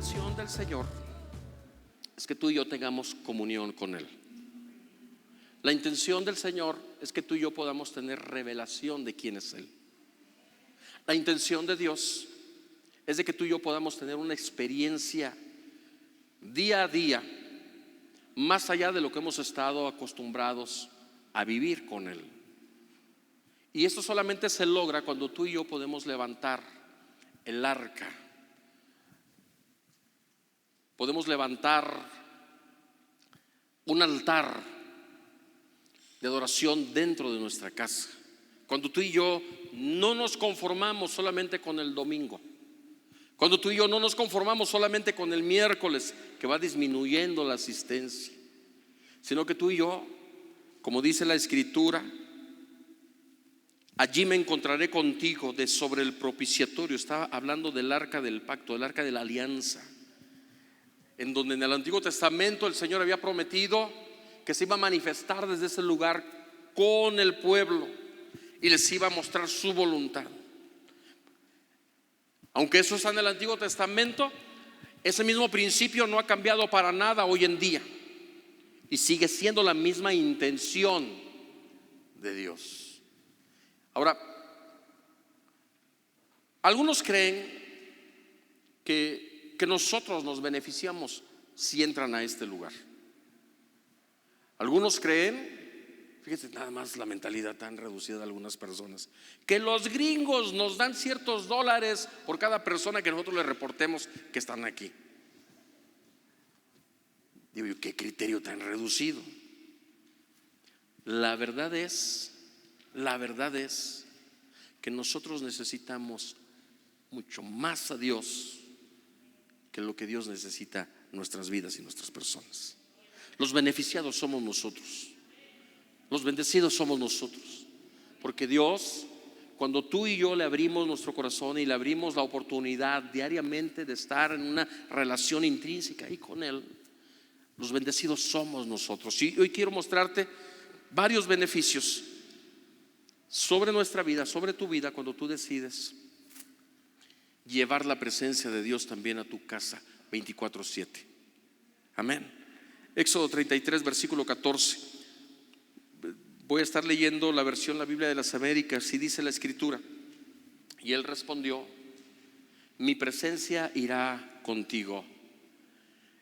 intención del Señor es que tú y yo tengamos comunión con Él. La intención del Señor es que tú y yo podamos tener revelación de quién es Él. La intención de Dios es de que tú y yo podamos tener una experiencia día a día, más allá de lo que hemos estado acostumbrados a vivir con Él. Y esto solamente se logra cuando tú y yo podemos levantar el arca. Podemos levantar un altar de adoración dentro de nuestra casa. Cuando tú y yo no nos conformamos solamente con el domingo. Cuando tú y yo no nos conformamos solamente con el miércoles, que va disminuyendo la asistencia, sino que tú y yo, como dice la Escritura, allí me encontraré contigo de sobre el propiciatorio. Estaba hablando del arca del pacto, del arca de la alianza, en donde en el Antiguo Testamento el Señor había prometido que se iba a manifestar desde ese lugar con el pueblo y les iba a mostrar su voluntad. Aunque eso está en el Antiguo Testamento, ese mismo principio no ha cambiado para nada hoy en día y sigue siendo la misma intención de Dios. Ahora, algunos creen que nosotros nos beneficiamos si entran a este lugar. Algunos creen, fíjense nada más la mentalidad tan reducida de algunas personas, que los gringos nos dan ciertos dólares por cada persona que nosotros les reportemos que están aquí. Digo yo, qué criterio tan reducido. La verdad es que nosotros necesitamos mucho más a Dios que lo que Dios necesita nuestras vidas y nuestras personas. Los beneficiados somos nosotros, los bendecidos somos nosotros, porque Dios, cuando tú y yo le abrimos nuestro corazón y le abrimos la oportunidad diariamente de estar en una relación intrínseca ahí con Él, los bendecidos somos nosotros. Y hoy quiero mostrarte varios beneficios sobre nuestra vida, sobre tu vida, cuando tú decides llevar la presencia de Dios también a tu casa 24/7. Amén. Éxodo 33, versículo 14. Voy a estar leyendo la versión, la Biblia de las Américas, y dice la Escritura: y él respondió, mi presencia irá contigo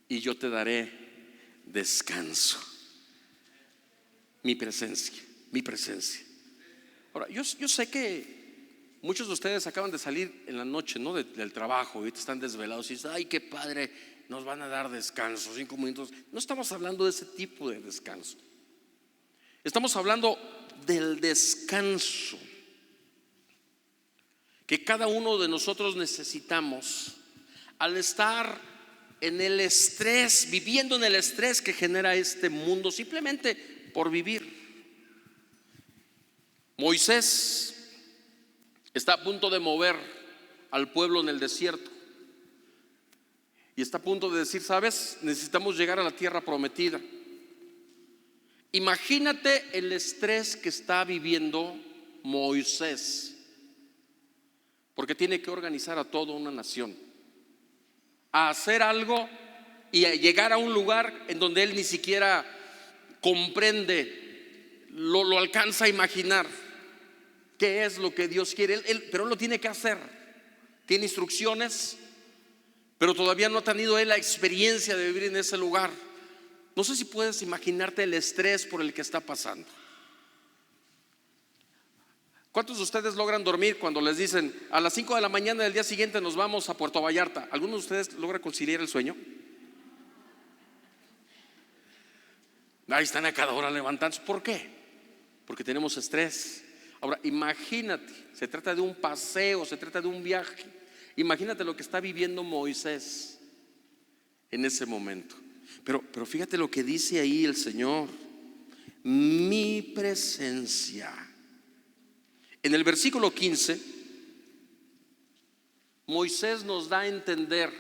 y yo te daré descanso. Mi presencia, mi presencia. Ahora, yo sé que muchos de ustedes acaban de salir en la noche, ¿no? del trabajo, y ahorita están desvelados y dicen, ay, qué padre, nos van a dar descanso, 5 minutos. No estamos hablando de ese tipo de descanso. Estamos hablando del descanso que cada uno de nosotros necesitamos al estar en el estrés, viviendo en el estrés que genera este mundo, simplemente por vivir. Moisés está a punto de mover al pueblo en el desierto y está a punto de decir, ¿sabes? Necesitamos llegar a la tierra prometida. Imagínate el estrés que está viviendo Moisés, porque tiene que organizar a toda una nación, a hacer algo y a llegar a un lugar en donde él ni siquiera comprende, lo alcanza a imaginar qué es lo que Dios quiere. Pero él lo tiene que hacer, tiene instrucciones, pero todavía no ha tenido él la experiencia de vivir en ese lugar. No sé si puedes imaginarte el estrés por el que está pasando. ¿Cuántos de ustedes logran dormir cuando les dicen a las 5 de la mañana del día siguiente nos vamos a Puerto Vallarta? ¿Alguno de ustedes logra conciliar el sueño? Ahí están a cada hora levantándose. ¿Por qué? Porque tenemos estrés. Ahora imagínate, se trata de un paseo, se trata de un viaje. Imagínate lo que está viviendo Moisés en ese momento. Pero fíjate lo que dice ahí el Señor: mi presencia. En el versículo 15, Moisés nos da a entender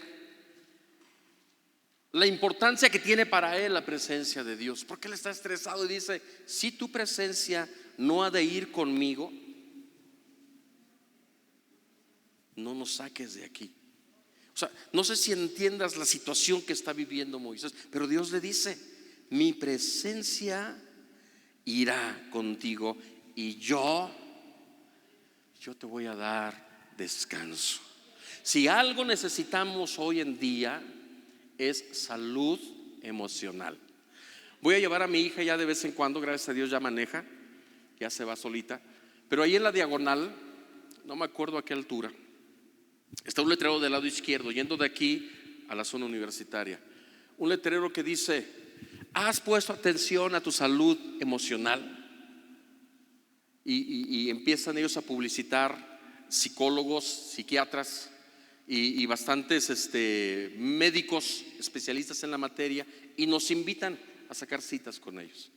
la importancia que tiene para él la presencia de Dios, porque él está estresado y dice, si tu presencia no ha de ir conmigo, no nos saques de aquí. O sea, no sé si entiendas la situación que está viviendo Moisés, pero Dios le dice: mi presencia irá contigo y yo te voy a dar descanso. Si algo necesitamos hoy en día es salud emocional. Voy a llevar a mi hija ya de vez en cuando, gracias a Dios ya maneja, ya se va solita, pero ahí en la diagonal, no me acuerdo a qué altura, está un letrero del lado izquierdo, yendo de aquí a la zona universitaria. Un letrero que dice: ¿has puesto atención a tu salud emocional? Y empiezan ellos a publicitar psicólogos, psiquiatras y bastantes médicos especialistas en la materia, y nos invitan a sacar citas con ellos.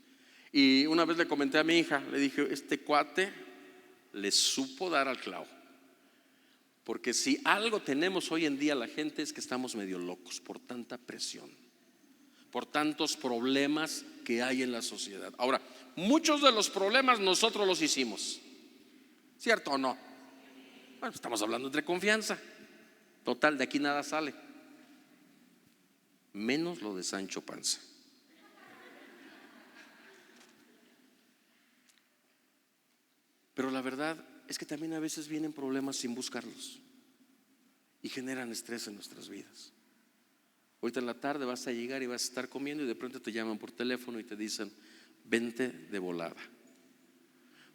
Y una vez le comenté a mi hija, le dije: este cuate le supo dar al clavo. Porque si algo tenemos hoy en día la gente es que estamos medio locos por tanta presión, por tantos problemas que hay en la sociedad. Ahora, muchos de los problemas nosotros los hicimos, ¿cierto o no? Bueno, estamos hablando entre confianza. Total, de aquí nada sale, menos lo de Sancho Panza. Pero la verdad es que también a veces vienen problemas sin buscarlos y generan estrés en nuestras vidas. Ahorita en la tarde vas a llegar y vas a estar comiendo y de pronto te llaman por teléfono y te dicen: vente de volada,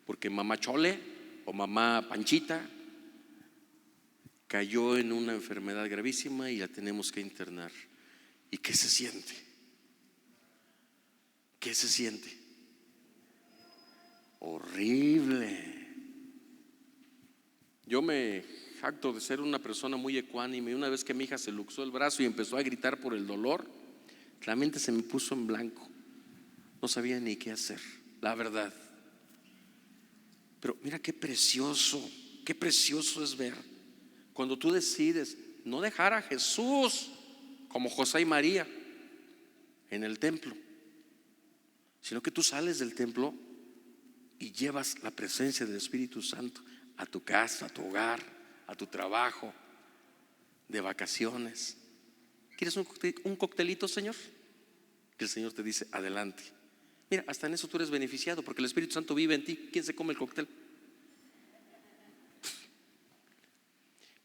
porque mamá Chole o mamá Panchita cayó en una enfermedad gravísima y la tenemos que internar. ¿Y qué se siente? ¿Qué se siente? Horrible. Yo me jacto de ser una persona muy ecuánime. Una vez que mi hija se luxó el brazo y empezó a gritar por el dolor, la mente se me puso en blanco. No sabía ni qué hacer, la verdad. Pero mira qué precioso es ver cuando tú decides no dejar a Jesús como José y María en el templo, sino que tú sales del templo y llevas la presencia del Espíritu Santo a tu casa, a tu hogar, a tu trabajo, de vacaciones. ¿Quieres un coctelito, Señor? Y el Señor te dice: adelante. Mira, hasta en eso tú eres beneficiado, porque el Espíritu Santo vive en ti. ¿Quién se come el cóctel?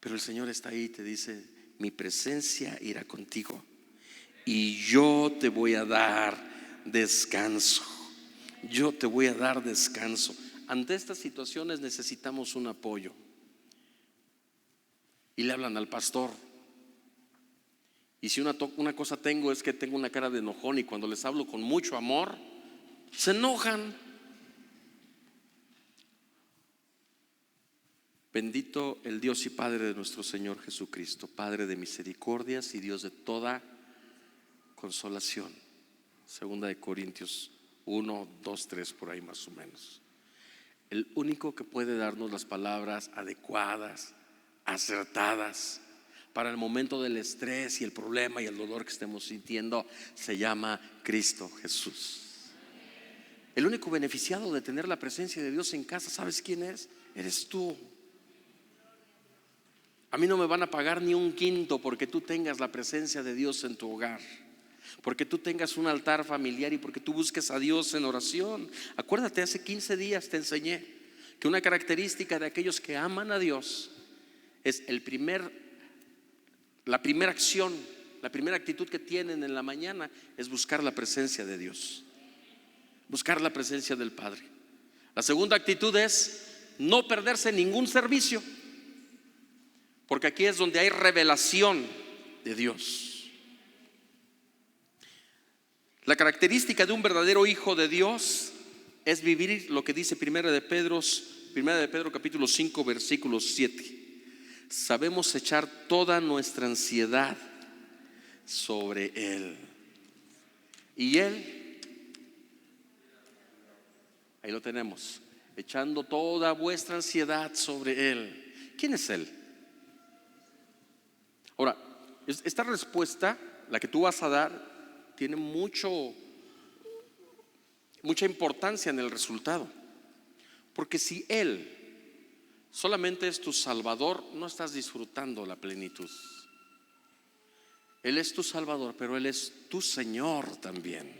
Pero el Señor está ahí y te dice: mi presencia irá contigo y yo te voy a dar descanso. Yo te voy a dar descanso. Ante estas situaciones necesitamos un apoyo. Y le hablan al pastor. Y si una cosa tengo es que tengo una cara de enojón, y cuando les hablo con mucho amor se enojan. Bendito el Dios y Padre de nuestro Señor Jesucristo, Padre de misericordias y Dios de toda consolación. Segunda de Corintios 1, 2, 3, por ahí más o menos. El único que puede darnos las palabras adecuadas, acertadas para el momento del estrés y el problema y el dolor que estemos sintiendo se llama Cristo Jesús. El único beneficiado de tener la presencia de Dios en casa, ¿sabes quién es? Eres tú. A mí no me van a pagar ni un quinto porque tú tengas la presencia de Dios en tu hogar, porque tú tengas un altar familiar y porque tú busques a Dios en oración. Acuérdate, hace 15 días te enseñé que una característica de aquellos que aman a Dios es la primera acción, la primera actitud que tienen en la mañana es buscar la presencia de Dios, buscar la presencia del Padre. La segunda actitud es no perderse ningún servicio, porque aquí es donde hay revelación de Dios. La característica de un verdadero hijo de Dios es vivir lo que dice Primera de Pedro capítulo 5 versículo 7. Sabemos echar toda nuestra ansiedad sobre Él, y Él, ahí lo tenemos, echando toda vuestra ansiedad sobre Él. ¿Quién es Él? Ahora, esta respuesta, la que tú vas a dar, tiene mucha importancia en el resultado. Porque si Él solamente es tu Salvador, no estás disfrutando la plenitud. Él es tu Salvador, pero Él es tu Señor también.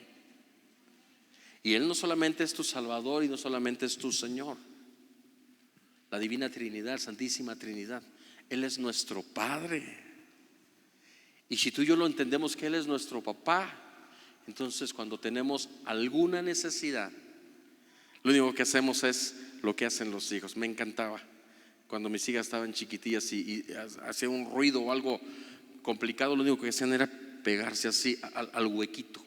Y Él no solamente es tu Salvador y no solamente es tu Señor. La Divina Trinidad, Santísima Trinidad, Él es nuestro Padre. Y si tú y yo lo entendemos que Él es nuestro papá, entonces cuando tenemos alguna necesidad, lo único que hacemos es lo que hacen los hijos. Me encantaba cuando mis hijas estaban chiquitillas y hacían un ruido o algo complicado, lo único que hacían era pegarse así al huequito.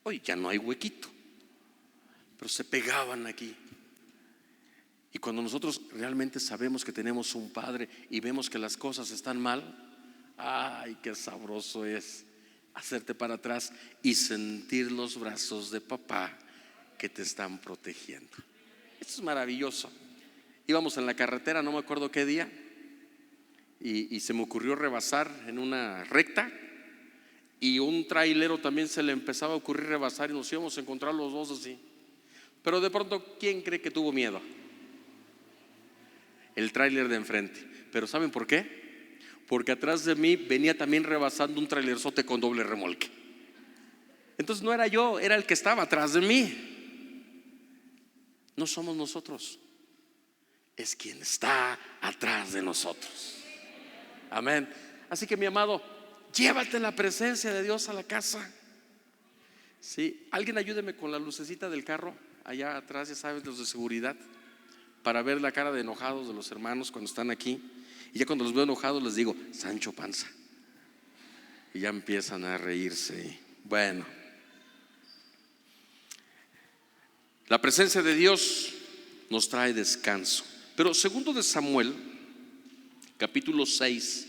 Hoy ya no hay huequito, pero se pegaban aquí. Y cuando nosotros realmente sabemos que tenemos un Padre y vemos que las cosas están mal, ay, qué sabroso es hacerte para atrás y sentir los brazos de papá que te están protegiendo. Esto es maravilloso. Íbamos en la carretera, no me acuerdo qué día, y se me ocurrió rebasar en una recta, y un trailero también se le empezaba a ocurrir rebasar, y nos íbamos a encontrar los dos así. Pero de pronto, ¿quién cree que tuvo miedo? El tráiler de enfrente. ¿Pero saben por qué? Porque atrás de mí venía también rebasando un trailerzote con doble remolque. Entonces no era yo, era el que estaba atrás de mí. No somos nosotros, es quien está atrás de nosotros. Amén. Así que mi amado, llévate la presencia de Dios a la casa. Sí, alguien ayúdeme con la lucecita del carro allá atrás, ya sabes, los de seguridad, para ver la cara de enojados de los hermanos cuando están aquí. Y ya cuando los veo enojados les digo: Sancho Panza. Y ya empiezan a reírse. Bueno, la presencia de Dios nos trae descanso. Pero segundo de Samuel, capítulo 6,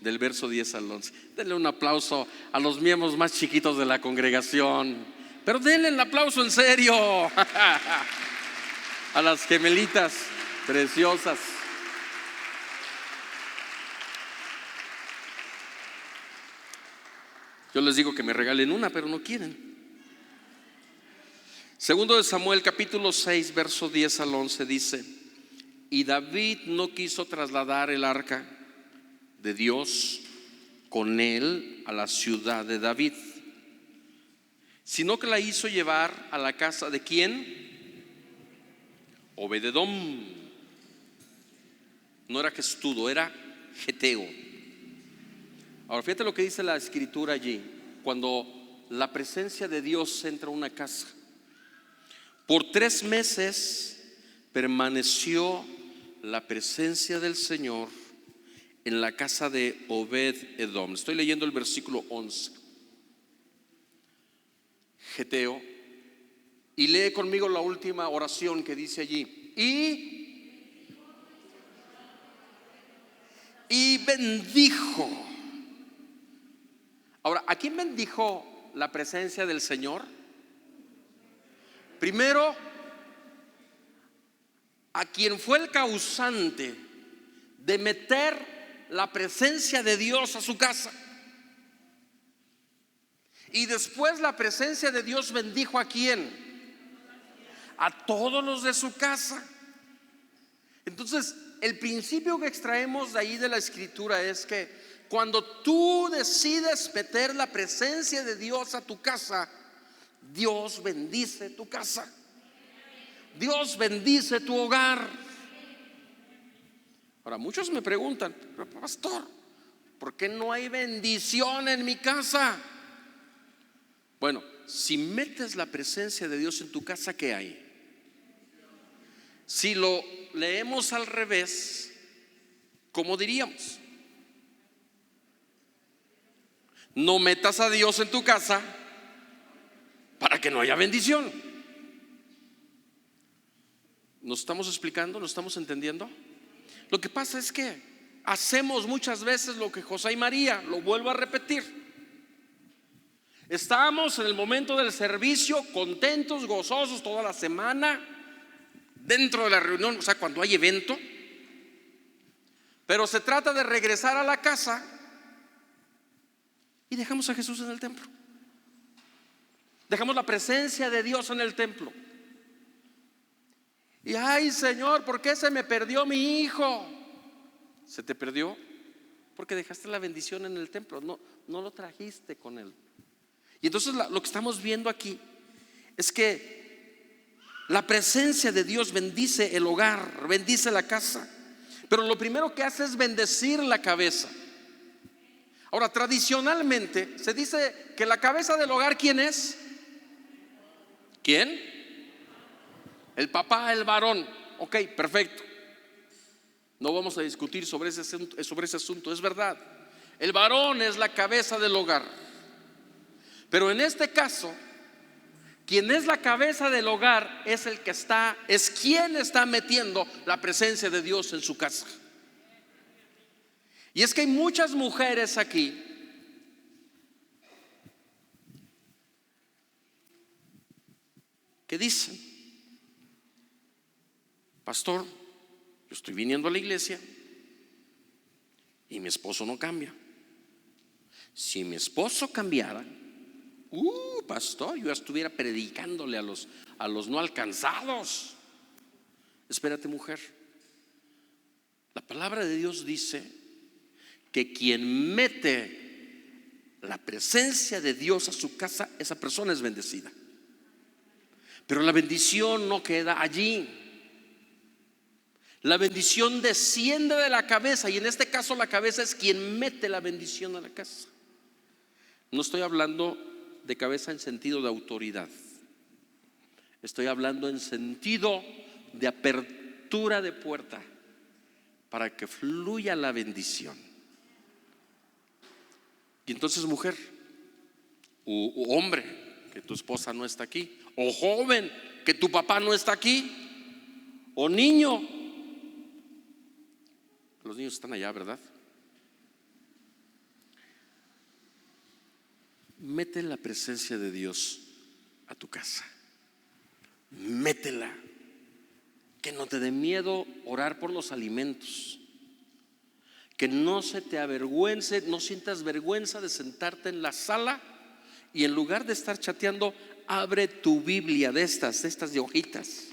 del verso 10 al 11. Denle un aplauso a los miembros más chiquitos de la congregación. Pero denle el aplauso en serio a las gemelitas preciosas. Yo les digo que me regalen una, pero no quieren. Segundo de Samuel, capítulo 6, verso 10 al 11 dice: y David no quiso trasladar el arca de Dios con él a la ciudad de David, sino que la hizo llevar a la casa de ¿quién? Obed-edom. No era Gestudo, era Geteo. Ahora fíjate lo que dice la escritura allí. Cuando la presencia de Dios entra a una casa, por 3 meses permaneció la presencia del Señor en la casa de Obed-edom. Estoy leyendo el versículo 11. Geteo. Y lee conmigo la última oración que dice allí: y bendijo. Ahora, ¿a quién bendijo la presencia del Señor? Primero, a quien fue el causante de meter la presencia de Dios a su casa. Y después la presencia de Dios bendijo ¿a quién? A todos los de su casa. Entonces, el principio que extraemos de ahí de la escritura es que cuando tú decides meter la presencia de Dios a tu casa, Dios bendice tu casa. Dios bendice tu hogar. Ahora, muchos me preguntan: pero pastor, ¿por qué no hay bendición en mi casa? Bueno, si metes la presencia de Dios en tu casa, ¿qué hay? Si lo leemos al revés, ¿cómo diríamos? No metas a Dios en tu casa para que no haya bendición. ¿Nos estamos explicando? ¿Nos estamos entendiendo? Lo que pasa es que hacemos muchas veces lo que José y María, lo vuelvo a repetir. Estamos en el momento del servicio contentos, gozosos toda la semana, dentro de la reunión, o sea, cuando hay evento. Pero se trata de regresar a la casa y dejamos a Jesús en el templo. Dejamos la presencia de Dios en el templo. Y ay, Señor, ¿por qué se me perdió mi hijo? ¿Se te perdió? porque dejaste la bendición en el templo, no lo trajiste con él. Y entonces lo que estamos viendo aquí es que la presencia de Dios bendice el hogar, bendice la casa, pero lo primero que hace es bendecir la cabeza. Ahora, tradicionalmente se dice que la cabeza del hogar, ¿quién es? ¿Quién? El papá, el varón. Ok, perfecto. No vamos a discutir sobre ese asunto, es verdad. El varón es la cabeza del hogar. Pero en este caso, quien es la cabeza del hogar es quien está metiendo la presencia de Dios en su casa. Y es que hay muchas mujeres aquí que dicen: pastor, yo estoy viniendo a la iglesia y mi esposo no cambia. Si mi esposo cambiara, pastor, yo estuviera predicándole a los no alcanzados. Espérate, mujer. La palabra de Dios dice que quien mete la presencia de Dios a su casa, esa persona es bendecida. Pero la bendición no queda allí. La bendición desciende de la cabeza, y en este caso la cabeza es quien mete la bendición a la casa. No estoy hablando de cabeza en sentido de autoridad. Estoy hablando en sentido de apertura de puerta para que fluya la bendición. Y entonces, mujer o hombre, que tu esposa no está aquí, o joven, que tu papá no está aquí, o niño. Los niños están allá, ¿verdad? Mete la presencia de Dios a tu casa. Métela. Que no te dé miedo orar por los alimentos. Que no se te avergüence, no sientas vergüenza de sentarte en la sala y en lugar de estar chateando, abre tu Biblia de estas de hojitas.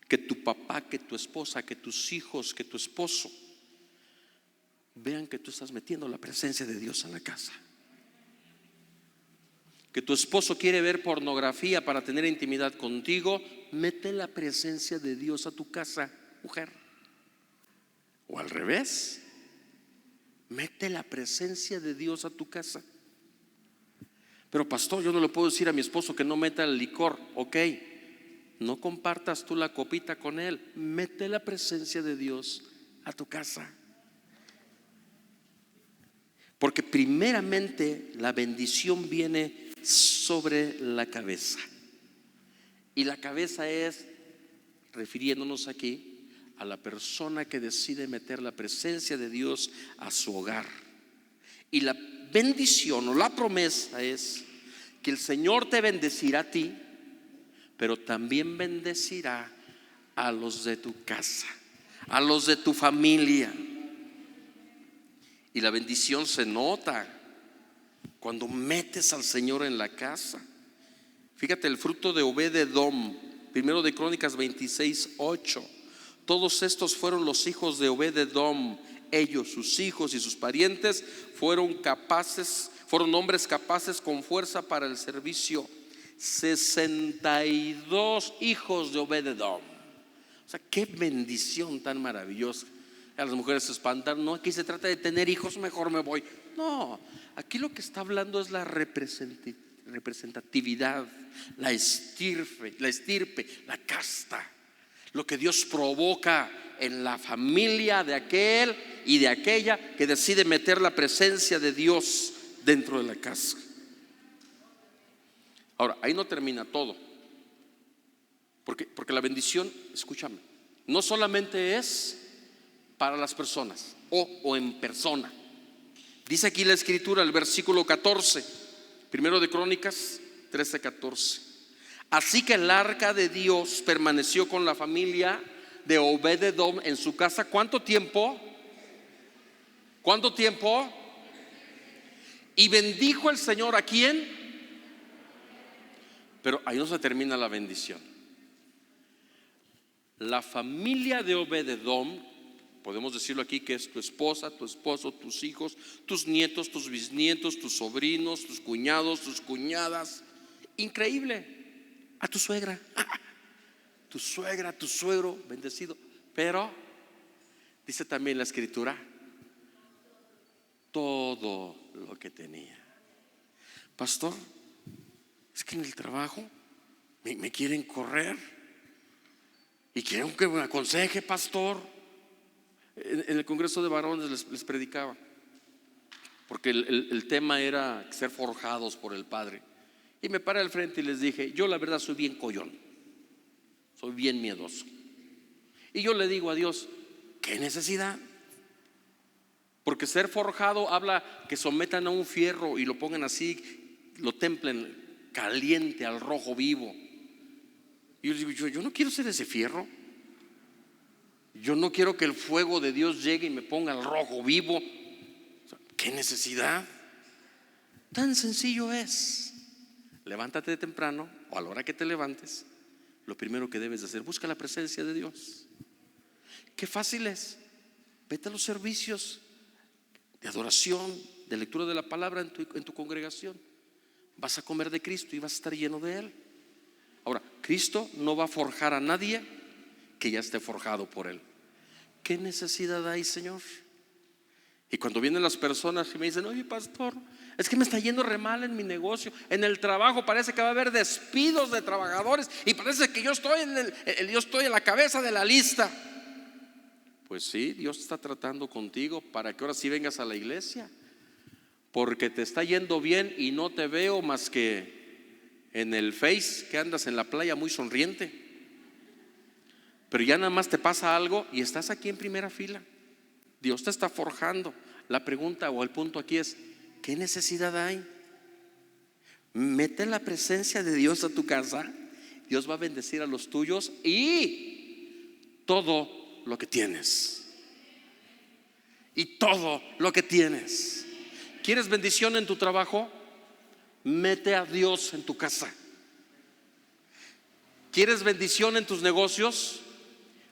Que tu papá, que tu esposa, que tus hijos, que tu esposo vean que tú estás metiendo la presencia de Dios en la casa. Que tu esposo quiere ver pornografía para tener intimidad contigo, mete la presencia de Dios a tu casa, mujer. O al revés, mete la presencia de Dios a tu casa. Pero pastor, yo no le puedo decir a mi esposo que no meta el licor. Ok, no compartas tú la copita con él. Mete la presencia de Dios a tu casa. Porque primeramente la bendición viene sobre la cabeza. Y la cabeza es, refiriéndonos aquí, a la persona que decide meter la presencia de Dios a su hogar. Y la bendición o la promesa es que el Señor te bendecirá a ti, pero también bendecirá a los de tu casa, a los de tu familia. Y la bendición se nota cuando metes al Señor en la casa. Fíjate el fruto de Obed-Edom, primero de Crónicas 26:8. Todos estos fueron los hijos de Obed-Edom. Ellos, sus hijos y sus parientes fueron hombres capaces con fuerza para el servicio. 62 hijos de Obed-Edom. O sea, qué bendición tan maravillosa. A las mujeres se espantan. No, aquí se trata de tener hijos, mejor me voy. No, aquí lo que está hablando es la representatividad, la estirpe, la casta. Lo que Dios provoca en la familia de aquel y de aquella que decide meter la presencia de Dios dentro de la casa. Ahora, ahí no termina todo. Porque la bendición, escúchame, no solamente es para las personas o en persona. Dice aquí la escritura, el versículo 14, primero de Crónicas 13:14. Así que el arca de Dios permaneció con la familia de Obed-Edom en su casa. ¿Cuánto tiempo? ¿Cuánto tiempo? Y bendijo el Señor ¿a quién? Pero ahí no se termina la bendición. La familia de Obed-Edom podemos decirlo aquí, que es tu esposa, tu esposo, tus hijos, tus nietos, tus bisnietos, tus sobrinos, tus cuñados, tus cuñadas. Increíble. A tu suegra, tu suegra, tu suegro, bendecido. Pero dice también la escritura, todo lo que tenía. Pastor, es que en el trabajo me quieren correr y quieren que me aconseje, pastor. En el Congreso de Varones les predicaba, porque el tema era ser forjados por el Padre. Y me paré al frente y les dije, yo la verdad soy bien collón, soy bien miedoso. Y yo le digo a Dios, ¿qué necesidad? Porque ser forjado habla que sometan a un fierro y lo pongan así, lo templen caliente al rojo vivo. Y yo digo, yo no quiero ser ese fierro. Yo no quiero que el fuego de Dios llegue y me ponga al rojo vivo. ¿Qué necesidad? Tan sencillo es. Levántate de temprano, o a la hora que te levantes, lo primero que debes de hacer, busca la presencia de Dios. Qué fácil es. Vete a los servicios de adoración, de lectura de la palabra en tu congregación. Vas a comer de Cristo y vas a estar lleno de Él. Ahora, Cristo no va a forjar a nadie que ya esté forjado por Él. ¿Qué necesidad hay, Señor? Y cuando vienen las personas y me dicen, oye, pastor, es que me está yendo re mal en mi negocio, en el trabajo parece que va a haber despidos de trabajadores y parece que yo estoy en la cabeza de la lista. Pues sí, Dios está tratando contigo para que ahora sí vengas a la iglesia, porque te está yendo bien y no te veo más que en el Face, que andas en la playa muy sonriente. Pero ya nada más te pasa algo y estás aquí en primera fila. Dios te está forjando. La pregunta o el punto aquí es, ¿qué necesidad hay? Mete la presencia de Dios a tu casa. Dios va a bendecir a los tuyos y todo lo que tienes. Y todo lo que tienes. ¿Quieres bendición en tu trabajo? Mete a Dios en tu casa. ¿Quieres bendición en tus negocios?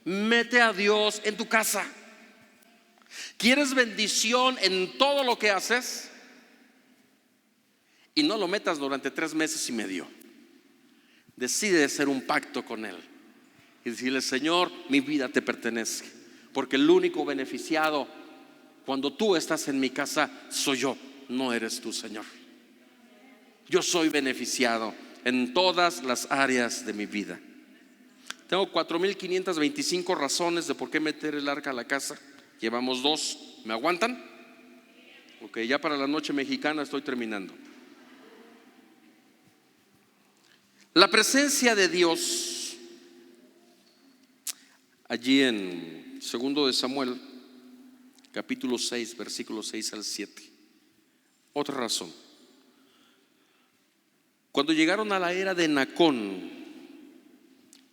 Mete a Dios en tu casa. ¿Quieres bendición en todo lo que haces? Y no lo metas durante 3 meses y medio. Decide hacer un pacto con Él y decirle, Señor, mi vida te pertenece, porque el único beneficiado cuando tú estás en mi casa soy yo, no eres tú, Señor. Yo soy beneficiado en todas las áreas de mi vida. Tengo 4,525 razones de por qué meter el arca a la casa. Llevamos 2. ¿Me aguantan? Ok, ya para la noche mexicana estoy terminando. La presencia de Dios, allí en 2 de Samuel, capítulo 6, versículos 6 al 7. Otra razón. Cuando llegaron a la era de Nacón,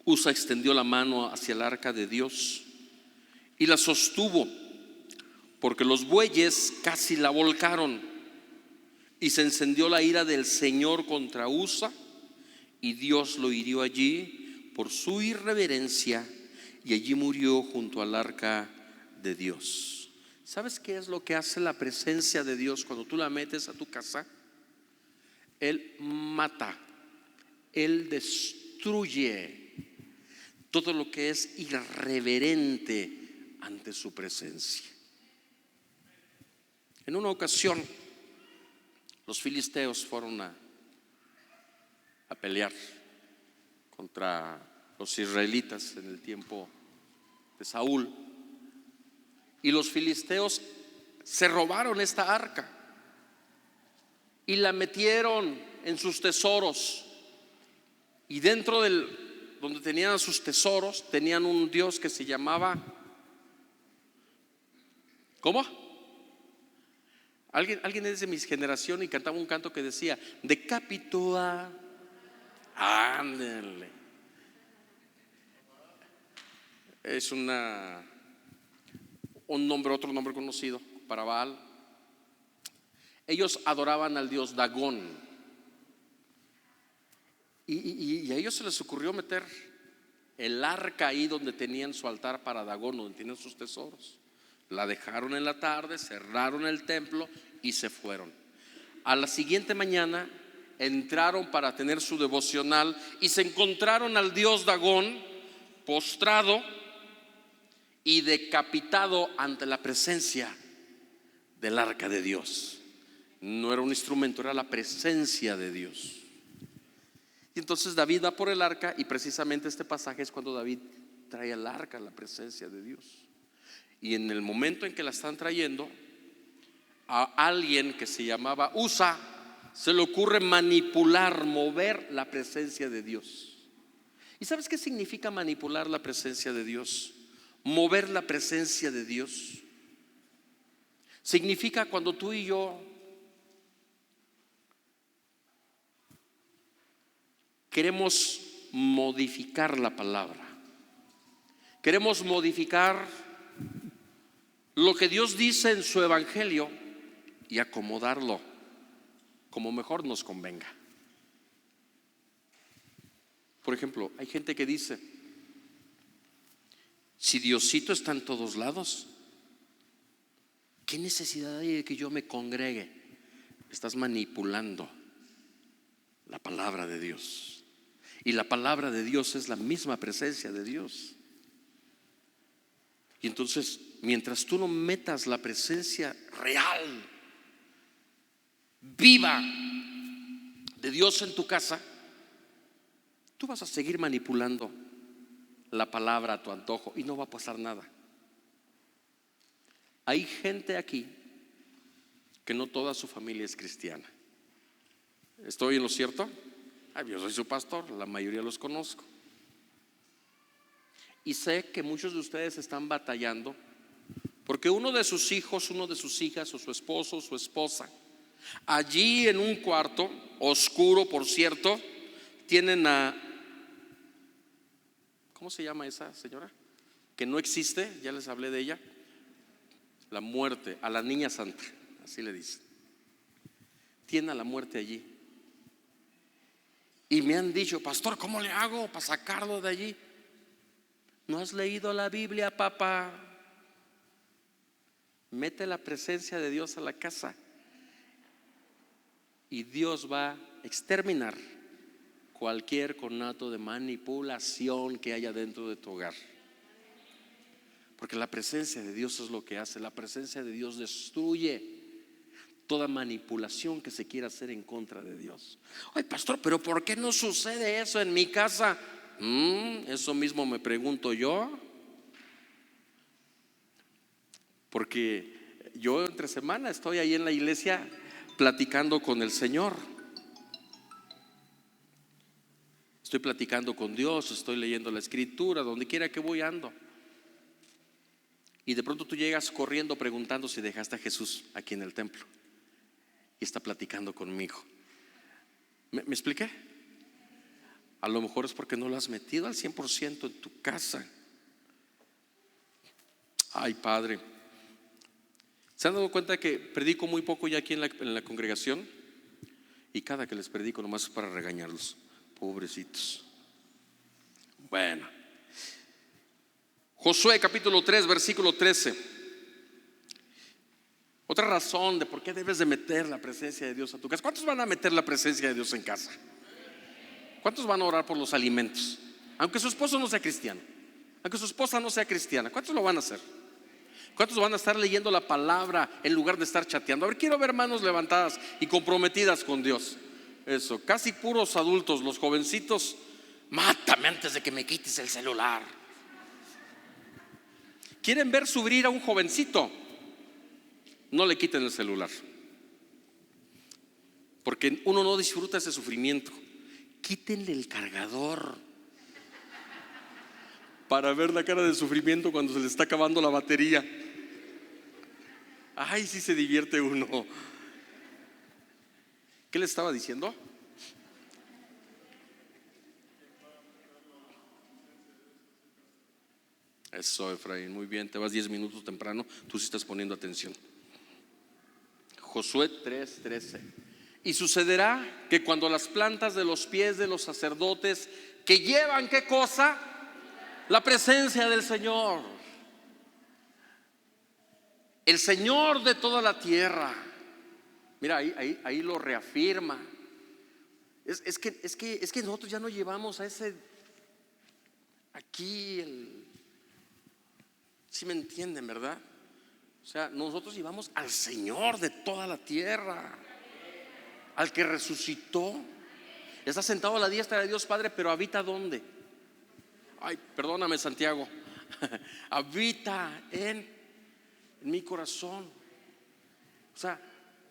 Usa extendió la mano hacia el arca de Dios y la sostuvo, porque los bueyes casi la volcaron, y se encendió la ira del Señor contra Usa, y Dios lo hirió allí por su irreverencia, y allí murió junto al arca de Dios. ¿Sabes qué es lo que hace la presencia de Dios cuando tú la metes a tu casa? Él mata, Él destruye todo lo que es irreverente ante su presencia. En una ocasión, los filisteos fueron a pelear contra los israelitas en el tiempo de Saúl, y los filisteos se robaron esta arca y la metieron en sus tesoros, y dentro donde tenían sus tesoros tenían un dios que se llamaba, ¿cómo? Alguien es de mi generación y cantaba un canto que decía: decapitó a, ándale. Es un nombre, otro nombre conocido para Baal. Ellos adoraban al dios Dagón, y a ellos se les ocurrió meter el arca ahí donde tenían su altar para Dagón, donde tenían sus tesoros. La dejaron en la tarde, cerraron el templo y se fueron. A la siguiente mañana entraron para tener su devocional y se encontraron al dios Dagón postrado y decapitado ante la presencia del arca de Dios. No era un instrumento, era la presencia de Dios. Y entonces David va por el arca, y precisamente este pasaje es cuando David trae el arca, la presencia de Dios. Y en el momento en que la están trayendo, a alguien que se llamaba Usa se le ocurre manipular, mover la presencia de Dios. ¿Y sabes qué significa manipular la presencia de Dios? Mover la presencia de Dios significa cuando tú y yo queremos modificar la palabra, queremos modificar lo que Dios dice en su evangelio y acomodarlo como mejor nos convenga. Por ejemplo, hay gente que dice: si Diosito está en todos lados, ¿qué necesidad hay de que yo me congregue? Estás manipulando la palabra de Dios. Y la palabra de Dios es la misma presencia de Dios. Y entonces, mientras tú no metas la presencia real, viva de Dios en tu casa, tú vas a seguir manipulando la palabra a tu antojo y no va a pasar nada. Hay gente aquí que no toda su familia es cristiana. ¿Estoy en lo cierto? Yo soy su pastor, la mayoría los conozco. Y sé que muchos de ustedes están batallando porque uno de sus hijos, uno de sus hijas, o su esposo, o su esposa, allí en un cuarto oscuro, por cierto, tienen a, ¿cómo se llama esa señora? Que no existe, ya les hablé de ella. La muerte, a la niña santa, así le dicen. Tiene a la muerte allí. Y me han dicho: pastor, ¿cómo le hago para sacarlo de allí? ¿No has leído la Biblia, papá? Mete la presencia de Dios a la casa y Dios va a exterminar cualquier conato de manipulación que haya dentro de tu hogar. Porque la presencia de Dios es lo que hace. La presencia de Dios destruye toda manipulación que se quiera hacer en contra de Dios. Ay, pastor, pero ¿por qué no sucede eso en mi casa? Eso mismo me pregunto yo. Porque yo entre semana estoy ahí en la iglesia platicando con el Señor. Estoy platicando con Dios, estoy leyendo la escritura, donde quiera que voy ando. Y de pronto tú llegas corriendo preguntando si dejaste a Jesús aquí en el templo. Y está platicando conmigo. ¿Me expliqué? A lo mejor es porque no lo has metido al 100% en tu casa. Ay, Padre, ¿se han dado cuenta que predico muy poco ya aquí en la congregación? Y cada que les predico nomás es para regañarlos, pobrecitos. Bueno, Josué capítulo 3 versículo 13. Otra razón de por qué debes de meter la presencia de Dios a tu casa. ¿Cuántos van a meter la presencia de Dios en casa? ¿Cuántos van a orar por los alimentos? Aunque su esposo no sea cristiano, aunque su esposa no sea cristiana, ¿cuántos lo van a hacer? ¿Cuántos van a estar leyendo la palabra en lugar de estar chateando? A ver, quiero ver manos levantadas y comprometidas con Dios. Eso, casi puros adultos. Los jovencitos: mátame antes de que me quites el celular. ¿Quieren ver sufrir a un jovencito? No le quiten el celular, porque uno no disfruta ese sufrimiento. Quítenle el cargador para ver la cara de sufrimiento cuando se le está acabando la batería. Ay, sí se divierte uno. ¿Qué le estaba diciendo? Eso, Efraín, muy bien, te vas 10 minutos temprano, tú sí estás poniendo atención. Josué 3:13. Y sucederá que cuando las plantas de los pies de los sacerdotes que llevan, ¿qué cosa? La presencia del Señor. el Señor de toda la tierra. Mira, ahí lo reafirma. Es que nosotros ya no llevamos a ese aquí si me entienden, ¿verdad? O sea, nosotros llevamos al Señor de toda la tierra, al que resucitó. Está sentado a la diestra de Dios Padre, pero habita ¿dónde? Ay, perdóname, Santiago. Habita en mi corazón. O sea,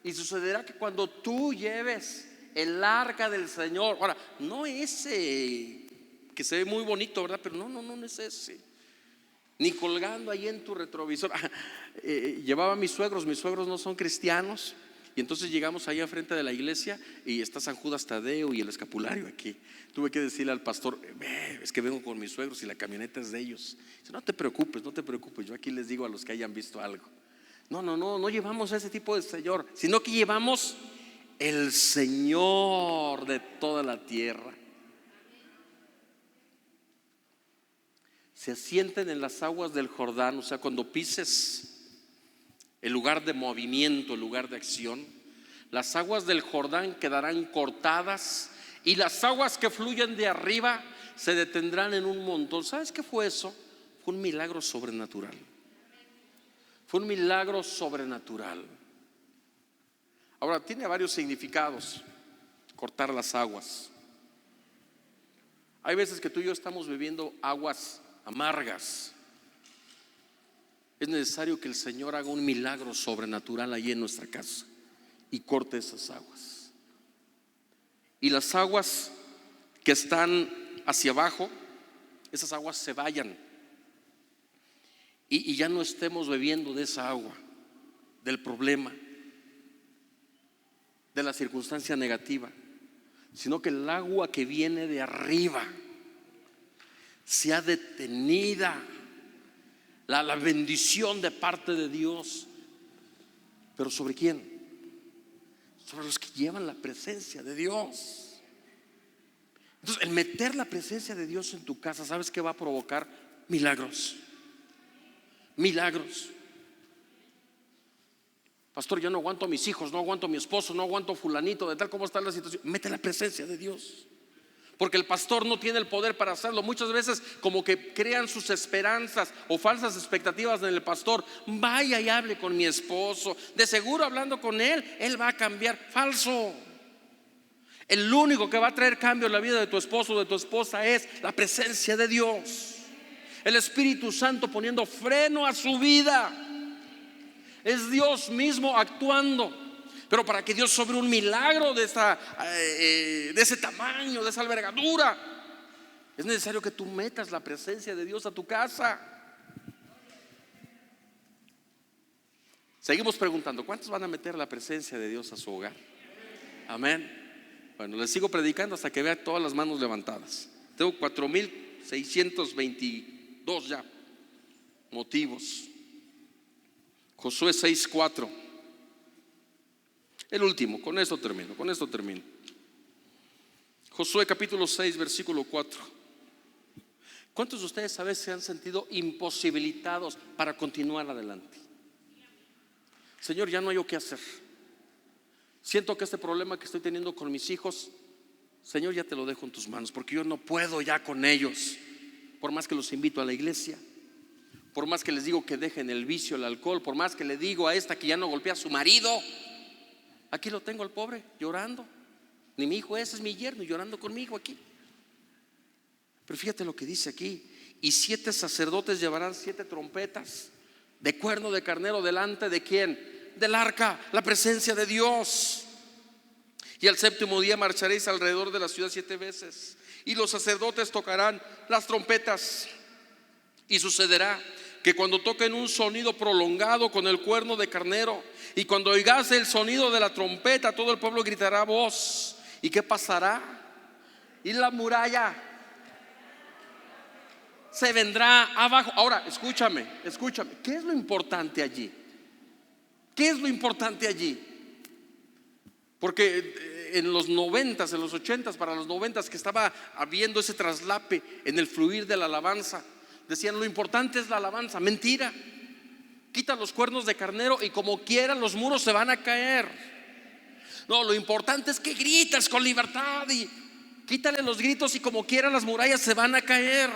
y sucederá que cuando tú lleves el arca del Señor, ahora, no ese que se ve muy bonito, ¿verdad? Pero no es ese. Ni colgando ahí en tu retrovisor. Llevaba a mis suegros no son cristianos. Y entonces llegamos ahí enfrente de la iglesia y está San Judas Tadeo y el escapulario aquí. Tuve que decirle al pastor, es que vengo con mis suegros y la camioneta es de ellos. Dice, no te preocupes, yo aquí les digo a los que hayan visto algo. No llevamos a ese tipo de Señor, sino que llevamos el Señor de toda la tierra. Se asienten en las aguas del Jordán. O sea, cuando pises el lugar de movimiento, el lugar de acción, las aguas del Jordán quedarán cortadas y las aguas que fluyen de arriba se detendrán en un montón. ¿Sabes qué fue eso? Fue un milagro sobrenatural. Fue un milagro sobrenatural. Ahora, tiene varios significados cortar las aguas. Hay veces que tú y yo estamos bebiendo aguas amargas. Es necesario que el Señor haga un milagro sobrenatural allí en nuestra casa y corte esas aguas. Y las aguas que están hacia abajo, esas aguas se vayan y ya no estemos bebiendo de esa agua, del problema, de la circunstancia negativa, sino que el agua que viene de arriba sea detenida. La bendición de parte de Dios. ¿Pero sobre quién? Sobre los que llevan la presencia de Dios. Entonces, el meter la presencia de Dios en tu casa, ¿sabes qué va a provocar? Milagros. Milagros. Pastor, yo no aguanto a mis hijos, no aguanto a mi esposo, no aguanto a fulanito, de tal como está la situación. Mete la presencia de Dios. Porque el pastor no tiene el poder para hacerlo. Muchas veces como que crean sus esperanzas o falsas expectativas en el pastor. Vaya y hable con mi esposo, de seguro hablando con él va a cambiar. Falso. El único que va a traer cambio en la vida de tu esposo o de tu esposa es la presencia de Dios, el Espíritu Santo poniendo freno a su vida. Es Dios mismo actuando. Pero para que Dios sobre un milagro de ese tamaño, de esa envergadura, es necesario que tú metas la presencia de Dios a tu casa. Seguimos preguntando, ¿cuántos van a meter la presencia de Dios a su hogar? Amén. Bueno, les sigo predicando hasta que vea todas las manos levantadas. Tengo 4,622 ya motivos. Josué 6:4. El último, con esto termino. Josué capítulo 6, versículo 4. ¿Cuántos de ustedes a veces se han sentido imposibilitados para continuar adelante? Señor, ya no hay qué hacer. Siento que este problema que estoy teniendo con mis hijos, Señor, ya te lo dejo en tus manos, porque yo no puedo ya con ellos. Por más que los invito a la iglesia, por más que les digo que dejen el vicio, el alcohol, por más que le digo a esta que ya no golpea a su marido, aquí lo tengo al pobre llorando. Ni mi hijo, ese es mi yerno, llorando conmigo aquí. Pero fíjate lo que dice aquí: y 7 sacerdotes llevarán 7 trompetas de cuerno de carnero delante de ¿quién? Del arca, la presencia de Dios. Y al 7º día marcharéis alrededor de la ciudad 7 veces, y los sacerdotes tocarán las trompetas. Y sucederá que cuando toquen un sonido prolongado con el cuerno de carnero, y cuando oigas el sonido de la trompeta, todo el pueblo gritará a voz. ¿Y qué pasará? Y la muralla se vendrá abajo. Ahora, escúchame. ¿Qué es lo importante allí? ¿Qué es lo importante allí? Porque en los 90s, en los 80s, para los 90s, que estaba habiendo ese traslape en el fluir de la alabanza, decían: lo importante es la alabanza. Mentira. Quita los cuernos de carnero y como quieran los muros se van a caer. No, lo importante es que grites con libertad y quítale los gritos y como quieran las murallas se van a caer.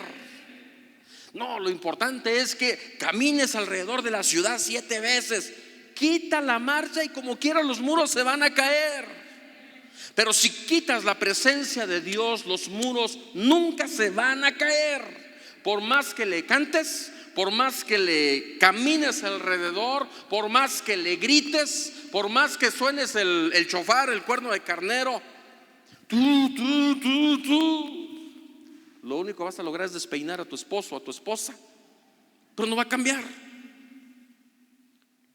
No, lo importante es que camines alrededor de la ciudad 7 veces. Quita la marcha y como quieran los muros se van a caer. Pero si quitas la presencia de Dios, los muros nunca se van a caer. Por más que le cantes, por más que le camines alrededor, por más que le grites, por más que suenes el chofar, el cuerno de carnero, lo único que vas a lograr es despeinar a tu esposo o a tu esposa, pero no va a cambiar.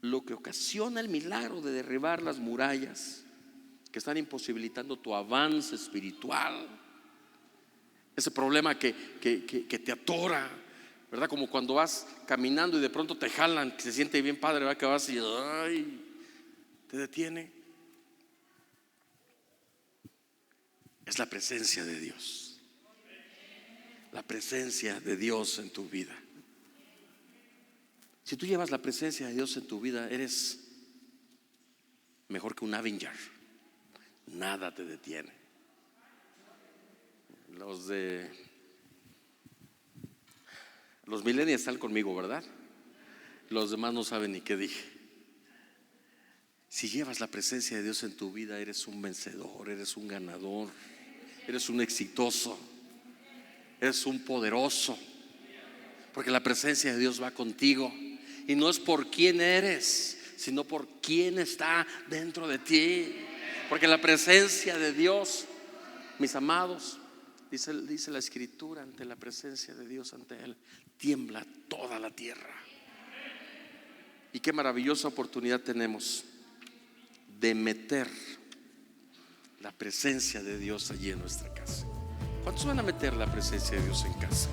Lo que ocasiona el milagro de derribar las murallas que están imposibilitando tu avance espiritual, ese problema que te atora, ¿verdad? Como cuando vas caminando y de pronto te jalan, que se siente bien padre, ¿verdad? Que vas y te detiene. Es la presencia de Dios. La presencia de Dios en tu vida. Si tú llevas la presencia de Dios en tu vida, eres mejor que un Avenger. Nada te detiene. Los millennials están conmigo, ¿verdad? Los demás no saben ni qué dije. Si llevas la presencia de Dios en tu vida, eres un vencedor, eres un ganador, eres un exitoso, eres un poderoso, porque la presencia de Dios va contigo. Y no es por quién eres, sino por quién está dentro de ti. Porque la presencia de Dios, mis amados, dice la Escritura, ante la presencia de Dios, ante Él tiembla toda la tierra. Y qué maravillosa oportunidad tenemos de meter la presencia de Dios allí en nuestra casa. ¿Cuántos van a meter la presencia de Dios en casa?